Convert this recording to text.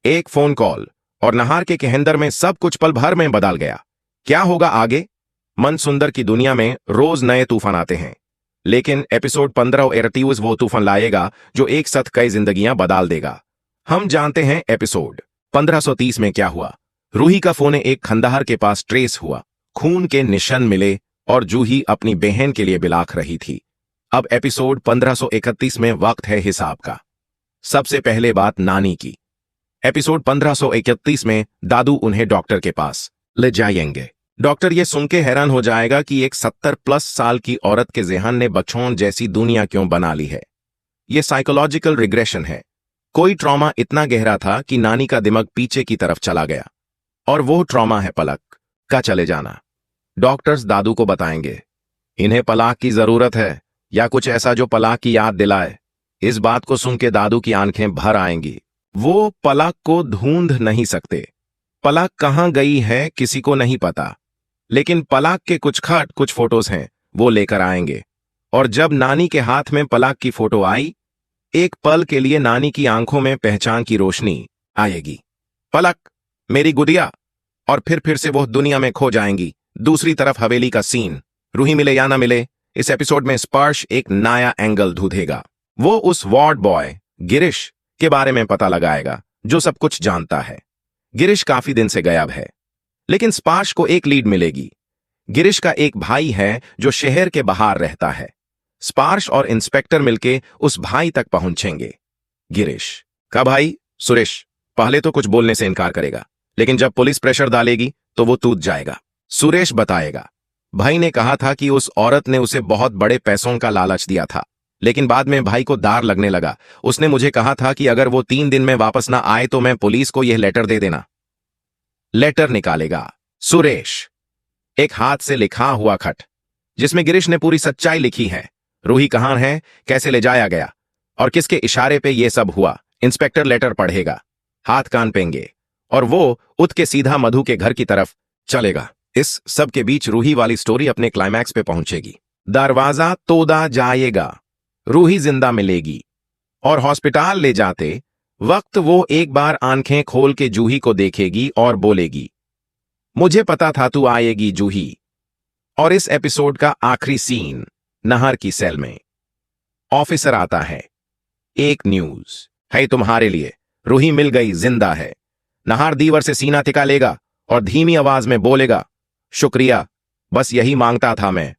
एक phone call और नहार के कहंदर में सब कुछ पल भर में बदल गया। क्या होगा आगे? मन सुंदर की दुनिया में रोज नए तूफान आते हैं, लेकिन एपिसोड 15 एरतीउस वो तूफान लाएगा जो एक साथ कई जिंदगियां बदल देगा। हम जानते हैं एपिसोड 1530 में क्या हुआ। रूही का फोन एक खंडहर के पास ट्रेस हुआ, खून के निशान मिले और जूही अपनी बहन के लिए बिलाख रही थी। अब एपिसोड 1531 में वक्त है हिसाब का। सबसे पहले बात नानी की। एपिसोड 1531 में दादू उन्हें डॉक्टर के पास ले जाएंगे। डॉक्टर ये सुन के हैरान हो जाएगा कि एक 70+ साल की औरत के ज़हन ने बचपन जैसी दुनिया क्यों बना ली है। ये साइकोलॉजिकल रिग्रेशन है। कोई ट्रॉमा इतना गहरा था कि नानी का दिमाग पीछे की तरफ चला गया, और वो ट्रॉमा है पलक का चले जाना। डॉक्टर्स दादू को बताएंगे इन्हें पलक की जरूरत है या कुछ ऐसा जो पलक की याद दिलाए। इस बात को सुन के दादू की आंखें भर आएंगी। वो पलक को ढूंढ नहीं सकते। पलक कहां गई है किसी को नहीं पता, लेकिन पलक के कुछ फोटोज हैं, वो लेकर आएंगे। और जब नानी के हाथ में पलक की फोटो आई, एक पल के लिए नानी की आंखों में पहचान की रोशनी आएगी। पलक, मेरी गुड़िया। और फिर से वो दुनिया में खो जाएंगी। दूसरी तरफ हवेली का सीन। रूही मिले या ना मिले, इस एपिसोड में स्पर्श एक नया एंगल ढूंढेगा। वो उस वार्ड बॉय गिरीश के बारे में पता लगाएगा जो सब कुछ जानता है। गिरीश काफी दिन से गायब है, लेकिन स्पर्श को एक लीड मिलेगी। गिरीश का एक भाई है जो शहर के बाहर रहता है। स्पर्श और इंस्पेक्टर मिलके उस भाई तक पहुंचेंगे। गिरीश का भाई सुरेश पहले तो कुछ बोलने से इनकार करेगा, लेकिन जब पुलिस प्रेशर डालेगी तो वो टूट जाएगा। सुरेश बताएगा भाई ने कहा था कि उस औरत ने उसे बहुत बड़े पैसों का लालच दिया था, लेकिन बाद में भाई को दार लगने लगा। उसने मुझे कहा था कि अगर वो 3 दिन में वापस ना आए तो मैं पुलिस को यह लेटर दे देना। लेटर निकालेगा सुरेश, एक हाथ से लिखा हुआ खत, जिसमें गिरीश ने पूरी सच्चाई लिखी है। रूही कहां है, कैसे ले जाया गया और किसके इशारे पे ये सब हुआ। इंस्पेक्टर लेटर पढ़ेगा, हाथ कांपेंगे और वो उठ के सीधा मधु के घर की तरफ चलेगा। इस सब के बीच रूही वाली स्टोरी अपने क्लाइमैक्स पे पहुंचेगी। दरवाजा तोड़ा जाएगा, रूही जिंदा मिलेगी और हॉस्पिटल ले जाते वक्त वो एक बार आंखें खोल के जूही को देखेगी और बोलेगी, मुझे पता था तू आएगी जूही। और इस एपिसोड का आखिरी सीन नहर की सेल में। ऑफिसर आता है, एक न्यूज है तुम्हारे लिए, रूही मिल गई, जिंदा है। नहर दीवार से सीना टिका लेगा और धीमी आवाज में बोलेगा, शुक्रिया, बस यही मांगता था मैं।